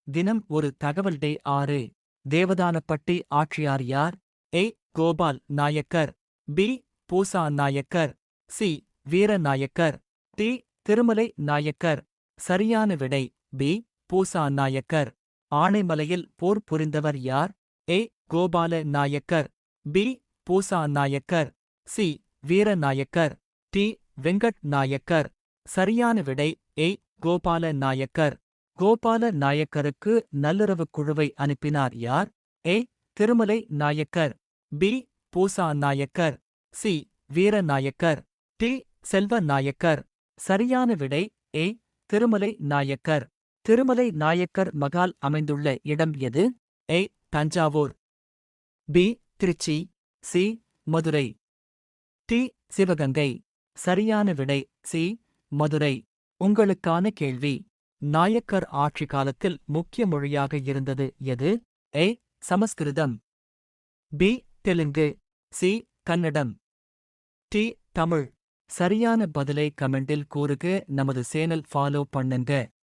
தினம் ஒரு தகவல் டே 6. தேவதானப்பட்டி ஆட்சியார் யார்? ஏ. கோபால் நாயக்கர். பி. பூசா நாயக்கர். சி. வீர நாயக்கர். டி. திருமலை நாயக்கர். சரியான விடை பி. பூசா நாயக்கர். ஆனைமலையில் போர் புரிந்தவர் யார்? ஏ. கோபால நாயக்கர். பி. பூசா நாயக்கர். சி. வீர நாயக்கர். டி. வெங்கட் நாயக்கர். சரியான விடை ஏ. கோபால நாயக்கர். கோபால நாயக்கருக்கு நல்லுறவுக் குழுவை அனுப்பினார் யார்? ஏ. திருமலை நாயக்கர். பி. பூசா நாயக்கர். சி. வீர நாயக்கர். டி. செல்வ நாயக்கர். சரியான விடை ஏ. திருமலை நாயக்கர். திருமலை நாயக்கர் மகால் அமைந்துள்ள இடம் எது? A. Thanjavur. B. Tiruchi. C. Madurai. D. Sivaganga. சரியான விடை சி. மதுரை. உங்களுக்கான கேள்வி. நாயக்கர் ஆட்சி காலத்தில் முக்கிய மொழியாக இருந்தது எது? A. Sanskrit. B. Telugu. C. Kannada. D. Tamil. சரியான பதிலை கமெண்டில் கூறுக. நமது சேனல் ஃபாலோ பண்ணுங்க.